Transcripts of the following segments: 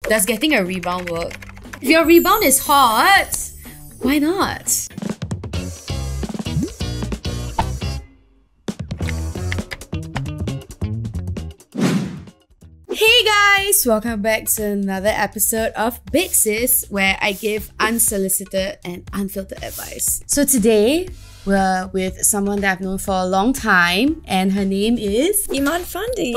Does getting a rebound work? If your rebound is hot, why not? Hey guys! Welcome back to another episode of Big Sis, where I give unsolicited and unfiltered advice. So today, we're with someone that I've known for a long time, and her name is Iman Fandi.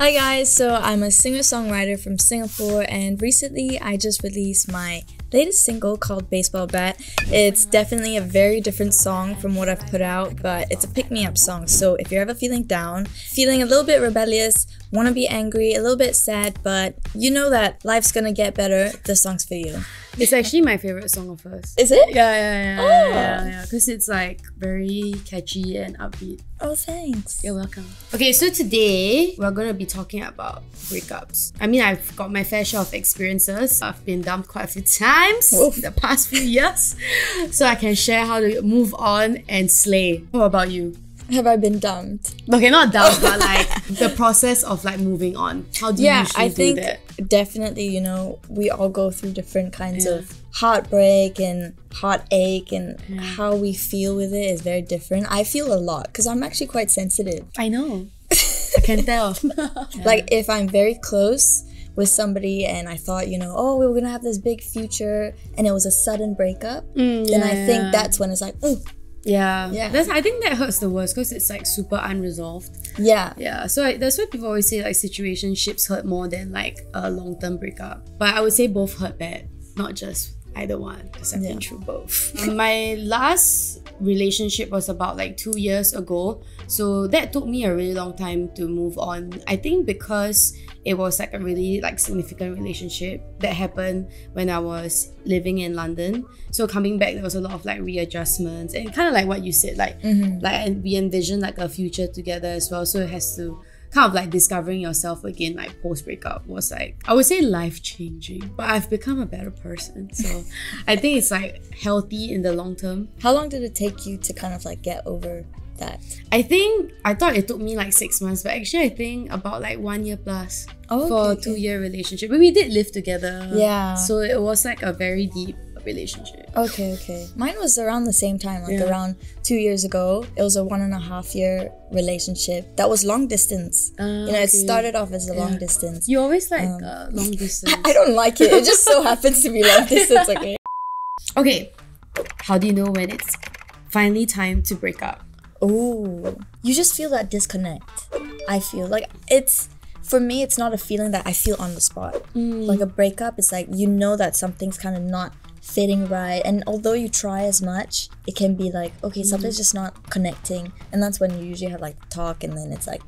Hi guys, so I'm a singer-songwriter from Singapore, and recently I just released my latest single called Baseball Bat. It's definitely a very different song from what I've put out, but it's a pick-me-up song. So if you're ever feeling down, feeling a little bit rebellious, want to be angry, a little bit sad, but you know that life's gonna get better, this song's for you. It's actually my favorite song of hers. Is it? Yeah. Because it's like very catchy and upbeat. Oh, thanks. You're welcome. Okay, so today we're gonna be talking about breakups. I mean, I've got my fair share of experiences. I've been dumped quite a few times in the past few years, so I can share how to move on and slay. What about you? Have I been dumped? Okay, not dumped, but like the process of like moving on. How do you usually do that? Definitely, you know, we all go through different kinds of heartbreak and heartache, and how we feel with it is very different. I feel a lot because I'm actually quite sensitive. I know. I can tell. Like if I'm very close with somebody and I thought, you know, oh, we were gonna have this big future, and it was a sudden breakup, then I think that's when it's like, oh. Yeah. I think that hurts the worst because it's like super unresolved. Yeah. So that's why people always say like situationships hurt more than like a long-term breakup. But I would say both hurt bad, not just either one, because I've been through both. My last relationship was about like 2 years ago, so that took me a really long time to move on. I think because it was like a really like significant relationship that happened when I was living in London. So coming back, there was a lot of like readjustments and kind of like what you said, like like we envisioned like a future together as well. So it has to kind of like discovering yourself again, like post-breakup was like, I would say life-changing, but I've become a better person. So I think it's like healthy in the long term. How long did it take you to kind of like get over that? I thought it took me like 6 months, but actually I think about like 1 year plus for a 2-year relationship. But we did live together. Yeah. So it was like a very deep relationship. Okay. Mine was around the same time, like around 2 years ago. It was a 1.5 year relationship that was long distance. You know, it started off as a long distance. You always like long distance. I don't like it. It just so happens to be long distance. Okay. How do you know when it's finally time to break up? Oh, you just feel that disconnect. I feel like for me, it's not a feeling that I feel on the spot. Like a breakup, it's like you know that something's kind of not fitting right, and although you try as much, it can be like, okay, something's just not connecting, and that's when you usually have like talk, and then it's like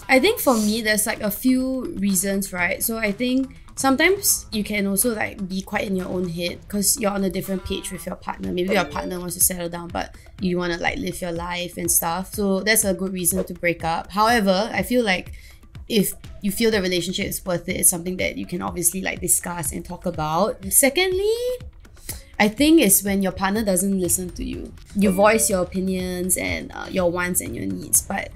I think for me, there's like a few reasons, right? So I think sometimes you can also like be quite in your own head because you're on a different page with your partner. Maybe your partner wants to settle down, but you want to like live your life and stuff. So that's a good reason to break up. However, I feel like if you feel the relationship is worth it, it's something that you can obviously like discuss and talk about. Secondly, I think it's when your partner doesn't listen to you. You voice your opinions and your wants and your needs, but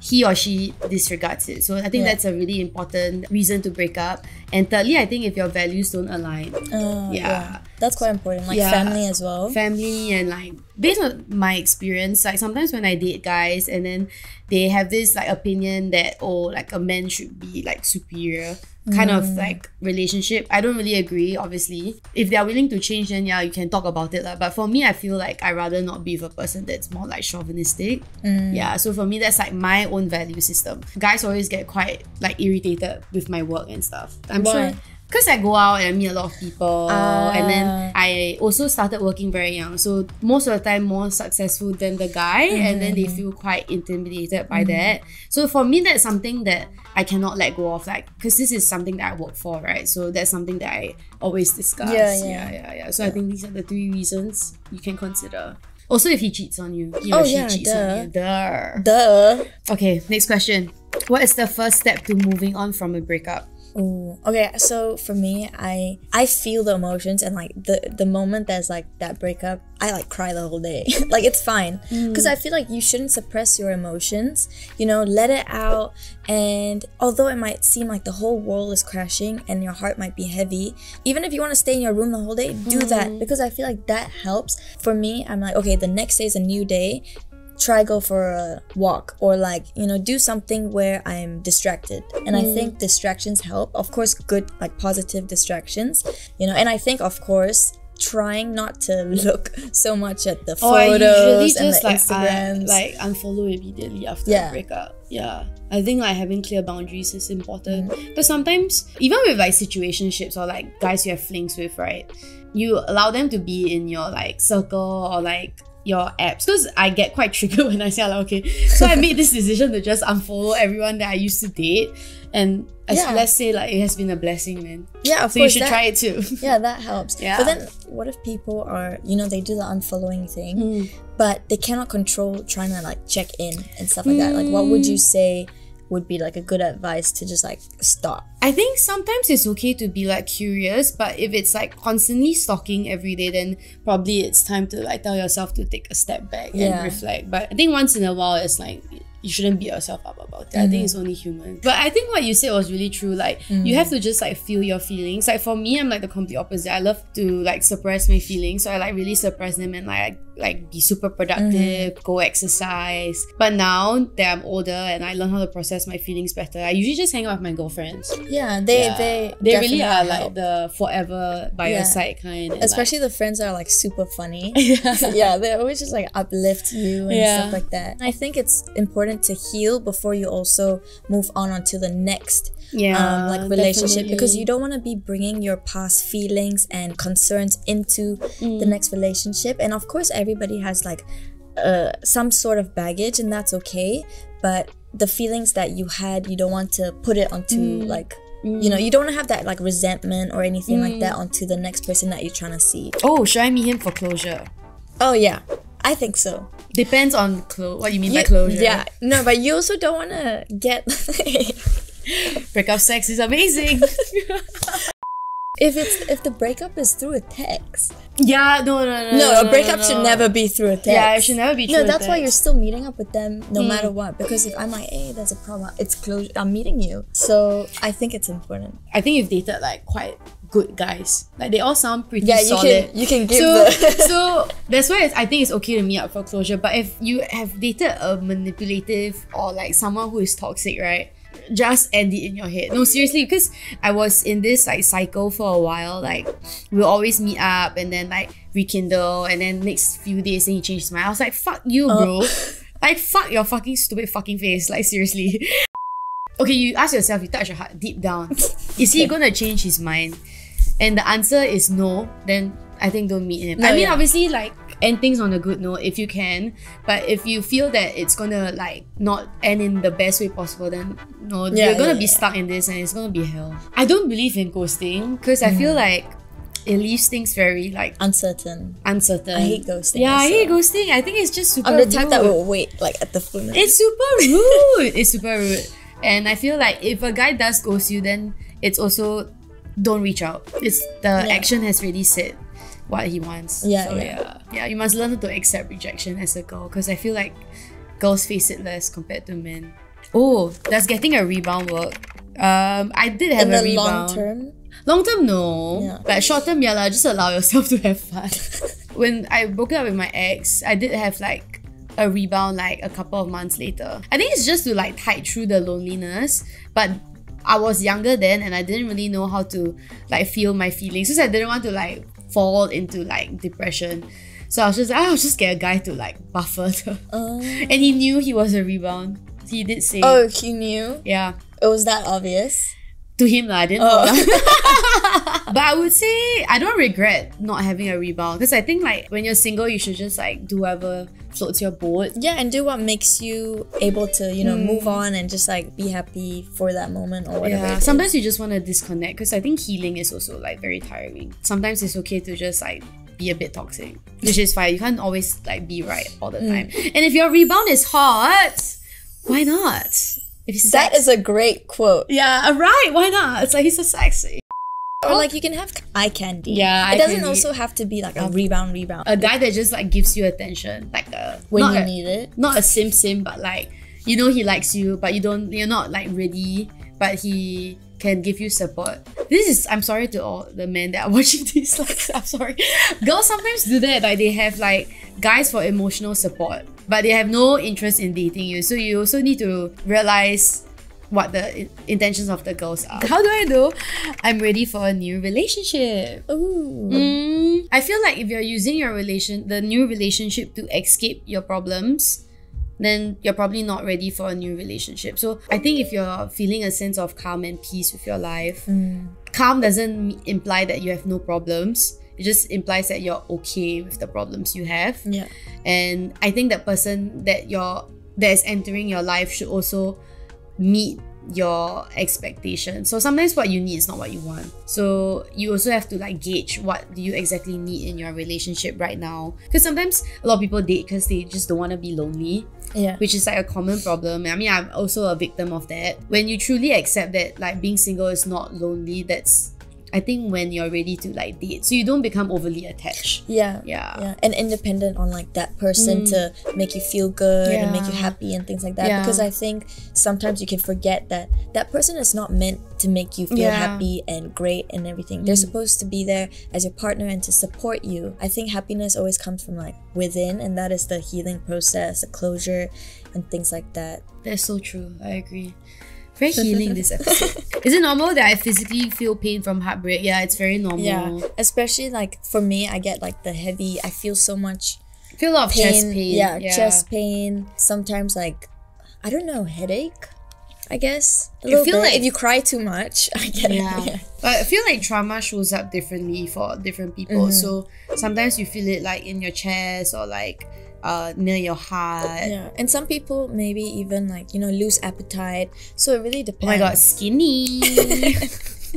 he or she disregards it. So I think that's a really important reason to break up. And thirdly, I think if your values don't align. That's quite important. Like family as well. Family, and like based on my experience, like sometimes when I date guys and then they have this like opinion that, oh, like a man should be like superior kind of like relationship. I don't really agree, obviously. If they're willing to change, then you can talk about it. But for me, I feel like I'd rather not be with a person that's more like chauvinistic. So for me, that's like my own value system. Guys always get quite like irritated with my work and stuff. I'm sure because I go out and I meet a lot of people, and then I also started working very young, so most of the time more successful than the guy, and then they feel quite intimidated by that. So for me, that's something that I cannot let go of, like, because this is something that I work for, right? So that's something that I always discuss. So I think these are the 3 reasons you can consider. Also, if he cheats on you, he or she cheats on you. Duh. Okay, next question. What is the first step to moving on from a breakup? Ooh. Okay, so for me, I feel the emotions, and like the moment there's like that breakup, I like cry the whole day. Like it's fine, because I feel like you shouldn't suppress your emotions, you know, let it out. And although it might seem like the whole world is crashing and your heart might be heavy, even if you want to stay in your room the whole day, do that, because I feel like that helps. For me, I'm like, okay, the next day is a new day. Try go for a walk, or like, you know, do something where I'm distracted. And I think distractions help, of course, good like positive distractions, you know. And I think, of course, trying not to look so much at the photos and the Instagrams. Like unfollow immediately after a breakup. Yeah, I think like having clear boundaries is important. But sometimes, even with like situationships or like guys you have flings with, right, you allow them to be in your like circle or like your apps, because I get quite triggered when I say like, okay, so I made this decision to just unfollow everyone that I used to date, and let's say like it has been a blessing, man. Yeah, of so course, you should try it too. Yeah, that helps. Yeah. But then what if people are, you know, they do the unfollowing thing, but they cannot control trying to like check in and stuff like that? Like, what would you say would be like a good advice to just like stop? I think sometimes it's okay to be like curious, but if it's like constantly stalking every day, then probably it's time to like tell yourself to take a step back and reflect. But I think once in a while, it's like you shouldn't beat yourself up about it. I think it's only human. But I think what you said was really true. Like you have to just like feel your feelings. Like for me, I'm like the complete opposite. I love to like suppress my feelings, so I like really suppress them and like be super productive, go exercise. But now that I'm older and I learn how to process my feelings better, I usually just hang out with my girlfriends. Yeah, they really are help. like the forever by your side kind. And especially like, the friends that are like super funny. Yeah, they always just like uplift you and stuff like that. I think it's important to heal before you also move on onto the next like relationship, because you don't want to be bringing your past feelings and concerns into the next relationship. And of course, everybody has like some sort of baggage, and that's okay. But the feelings that you had, you don't want to put it onto like, you know, you don't want to have that like resentment or anything like that onto the next person that you're trying to see. Oh, should I meet him for closure? Oh yeah, I think so. Depends on what you mean by closure. Yeah, no, but you also don't want to get breakup sex is amazing. If the breakup is through a text. Yeah, no, a breakup should never be through a text. Yeah, it should never be through a text. No, that's why you're still meeting up with them no matter what. Because if I'm like, hey, there's a problem, it's closure. I'm meeting you. So I think it's important. I think you've dated like quite good guys. Like they all sound pretty solid. You can give so that's why I think it's okay to meet up for closure. But if you have dated a manipulative or like someone who is toxic, right, just end it in your head. No, seriously, because I was in this like cycle for a while. Like we'll always meet up and then like rekindle, and then next few days then he changed his mind. I was like, fuck you, bro. Like fuck your fucking stupid fucking face. Like seriously. Okay, you ask yourself, you touch your heart deep down. Is he gonna change his mind? And the answer is no, then I think don't meet him. Obviously, like, end things on a good note if you can, but if you feel that it's gonna like not end in the best way possible, then no, you're gonna be stuck in this and it's gonna be hell. I don't believe in ghosting because I feel like it leaves things very like uncertain. I hate ghosting. Yeah, I hate ghosting. I think it's just super rude. I'm the type rude. that will wait like at the phone. It's super rude. It's super rude. And I feel like if a guy does ghost you, then it's also don't reach out. It's the action has really said what he wants. Yeah, you must learn to accept rejection as a girl, because I feel like girls face it less compared to men. Oh, does getting a rebound work? I did have a rebound. Long term, no. But short term, just allow yourself to have fun. When I broke up with my ex, I did have like a rebound like a couple of months later. I think it's just to like tide through the loneliness, but I was younger then and I didn't really know how to like feel my feelings, because I didn't want to like fall into like depression. So I was just get a guy to like buffer and he knew he was a rebound. He did say. Oh, he knew? Yeah. It was that obvious? To him I didn't know. But I would say I don't regret not having a rebound, because I think like when you're single you should just like do whatever floats your boat. Yeah, and do what makes you able to, you know, move on and just like be happy for that moment or whatever. Yeah, sometimes you just want to disconnect, because I think healing is also like very tiring. Sometimes it's okay to just like be a bit toxic, which is fine. You can't always like be right all the time. And if your rebound is hot, why not? If he's That is a great quote. yeah, right. Why not? It's like he's so sexy. Or like you can have eye candy. Yeah, it eye doesn't candy. also have to be like a rebound. A guy that just like gives you attention, like When not you a- need it. not a sim, but like you know he likes you, but you're not like ready, but he can give you support. I'm sorry to all the men that are watching this. Like, I'm sorry, girls sometimes do that. Like they have like guys for emotional support, but they have no interest in dating you. So you also need to realize what the intentions of the girls are. How do I know I'm ready for a new relationship? Ooh. I feel like if you're using the new relationship to escape your problems, then you're probably not ready for a new relationship. So I think if you're feeling a sense of calm and peace with your life, calm doesn't imply that you have no problems. It just implies that you're okay with the problems you have. Yeah. And I think that person that is entering your life should also meet your expectations. So sometimes what you need is not what you want. So you also have to like gauge what do you exactly need in your relationship right now. Because sometimes a lot of people date because they just don't want to be lonely. Yeah. Which is like a common problem. I mean, I'm also a victim of that. When you truly accept that like being single is not lonely, that's I think when you're ready to like date. So you don't become overly attached. Yeah. Yeah. And independent on like that person to make you feel good and make you happy and things like that. Yeah. Because I think sometimes you can forget that that person is not meant to make you feel happy and great and everything. They're supposed to be there as your partner and to support you. I think happiness always comes from like within, and that is the healing process, the closure and things like that. That's so true. I agree. Very healing this episode. Is it normal that I physically feel pain from heartbreak? Yeah, it's very normal. Yeah, especially like for me, I get like I feel so much I feel a lot of chest pain. Yeah, chest pain. Sometimes like, I don't know, headache, I guess. A little bit. like if you cry too much, I get it. But I feel like trauma shows up differently for different people. So sometimes you feel it like in your chest or like near your heart. Yeah, and some people maybe even like, lose appetite. So it really depends. Oh my god, skinny.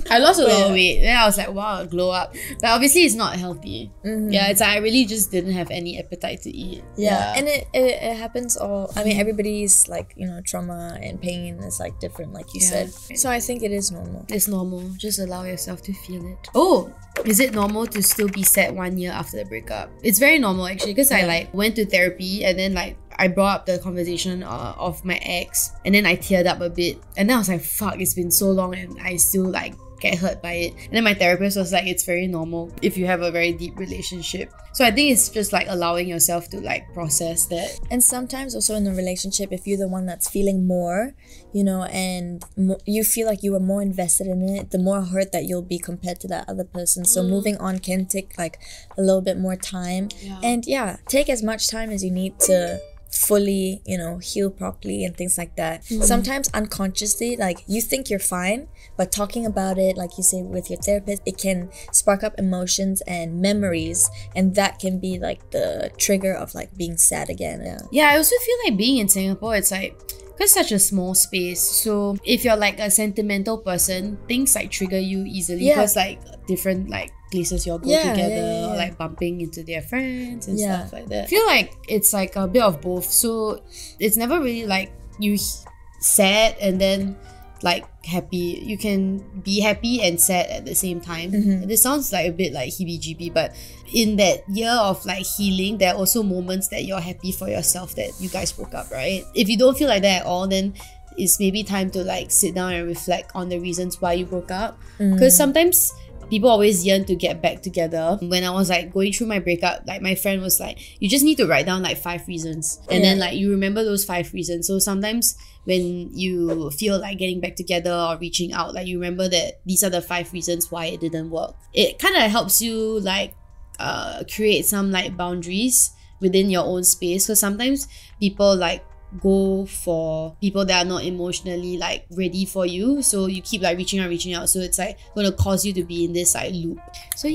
I lost a lot of weight. Then I was like, wow, glow up. But obviously it's not healthy. Yeah, it's like I really just didn't have any appetite to eat. Yeah. And it happens all, I mean, everybody's like, trauma and pain is like different, like you said. So I think it is normal. It's normal. Just allow yourself to feel it. Oh, is it normal to still be sad 1 year after the breakup? It's very normal actually, because I like went to therapy and then like I brought up the conversation of my ex, and then I teared up a bit, and then I was like, fuck, it's been so long and I still like get hurt by it. And then my therapist was like, it's very normal if you have a very deep relationship. So I think it's just like allowing yourself to like process that. And sometimes also in a relationship, if you're the one that's feeling more, and you feel like you were more invested in it, the more hurt that you'll be compared to that other person. So moving on can take like a little bit more time. And take as much time as you need to fully, heal properly and things like that. Sometimes unconsciously, like you think you're fine, but talking about it, like you say with your therapist, it can spark up emotions and memories, and that can be like the trigger of like being sad again. I also feel like being in Singapore, it's like, because such a small space, so if you're like a sentimental person, things like trigger you easily because like different like places you'll go together, or like bumping into their friends and stuff like that. I feel like it's like a bit of both, so it's never really like you sad and then like happy. You can be happy and sad at the same time. This sounds like a bit like heebie-jeebie, but in that year of like healing, there are also moments that you're happy for yourself that you guys broke up, right? If you don't feel like that at all, then it's maybe time to like sit down and reflect on the reasons why you broke up, because sometimes people always yearn to get back together. When I was like going through my breakup, like my friend was like, you just need to write down like 5 reasons, and then like you remember those 5 reasons. So sometimes when you feel like getting back together or reaching out, like you remember that these are the 5 reasons why it didn't work. It kind of helps you like create some like boundaries within your own space, because sometimes people like go for people that are not emotionally like ready for you, so you keep like reaching out, so it's like going to cause you to be in this like loop. So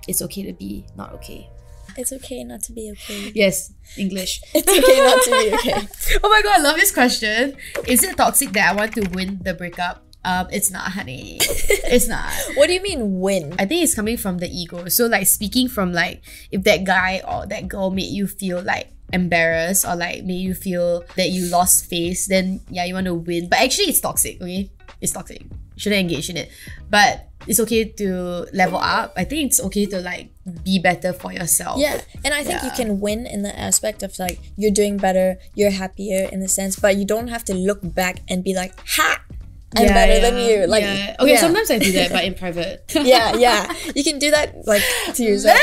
it's okay to be not okay. It's okay not to be okay. Yes, English. It's okay not to be okay. Oh my god, I love this question. Is it toxic that I want to win the breakup? It's not, honey. It's not. What do you mean win? I think it's coming from the ego. So like speaking from like if that guy or that girl made you feel like embarrassed or like made you feel that you lost face, then yeah, you want to win. But actually it's toxic, okay? It's toxic. You shouldn't engage in it. But it's okay to level up. I think it's okay to like be better for yourself. Yeah, and I think you can win in the aspect of like you're doing better, you're happier in a sense, but you don't have to look back and be like, ha! I'm better than you. Like, okay, sometimes I do that, but in private. yeah. You can do that like to yourself.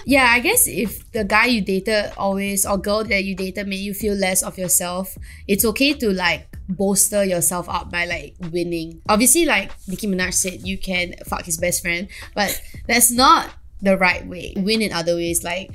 Yeah, I guess if the guy you dated always or girl that you dated made you feel less of yourself, it's okay to like bolster yourself up by like winning. Obviously, like Nicki Minaj said, you can fuck his best friend, but that's not the right way. Win in other ways, like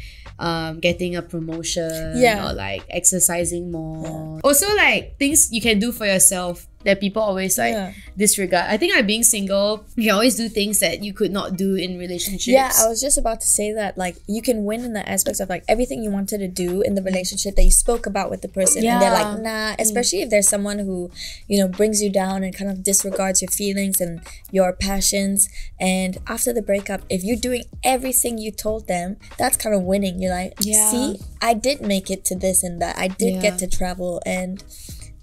getting a promotion or like exercising more. Also, like things you can do for yourself that people always like disregard. I think like being single, you can always do things that you could not do in relationships. Yeah, I was just about to say that like you can win in the aspects of like everything you wanted to do in the relationship that you spoke about with the person and they're like, nah, especially if there's someone who, you know, brings you down and kind of disregards your feelings and your passions. And after the breakup, if you're doing everything you told them, that's kind of winning. You're like, see, I did make it to this and that. I did get to travel, and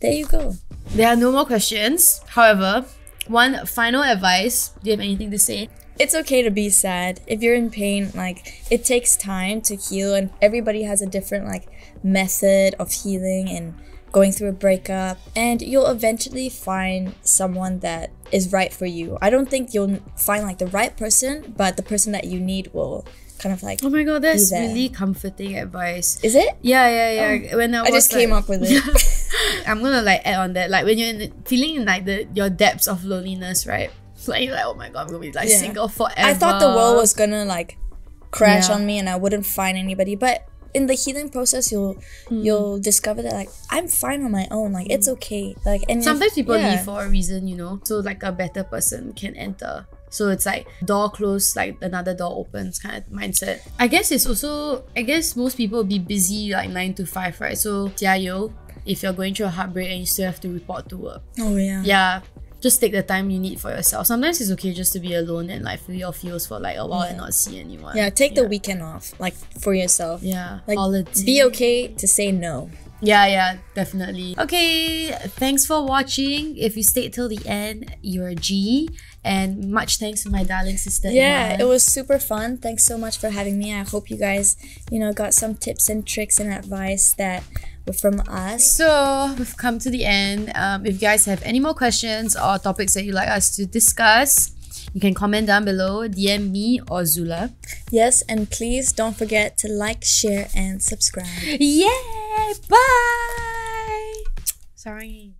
there you go. There are no more questions. However, one final advice. Do you have anything to say? It's okay to be sad. If you're in pain, like it takes time to heal, and everybody has a different like method of healing and going through a breakup, and you'll eventually find someone that is right for you. I don't think you'll find like the right person, but the person that you need will kind of like, oh my god, that's really comforting advice. Is it? Yeah. Oh. When I just came up with it. I'm gonna like add on that, like when you're feeling in like your depths of loneliness, right? Like you're like, oh my god, I'm gonna be like single forever. I thought the world was gonna like crash on me and I wouldn't find anybody, but in the healing process you'll discover that like I'm fine on my own, like it's okay. Like, and sometimes people leave for a reason, you know, so like a better person can enter. So it's like door closed, like another door opens kind of mindset. I guess it's also, I guess most people will be busy like 9 to 5, right? So jiayo if you're going through a heartbreak and you still have to report to work. Oh yeah. Yeah. Just take the time you need for yourself. Sometimes it's okay just to be alone and like feel your feels for like a while and not see anyone. Yeah, take the weekend off, like for yourself. Yeah. Like holiday. be okay to say no. Yeah, definitely. Okay, thanks for watching. If you stayed till the end, you're a G. And much thanks to my darling sister. Yeah, Iman. it was super fun. Thanks so much for having me. I hope you guys, you know, got some tips and tricks and advice that were from us. So we've come to the end. If you guys have any more questions or topics that you'd like us to discuss, you can comment down below, DM me or ZULA. Yes, and please don't forget to like, share, and subscribe. Yeah, bye. Sorry.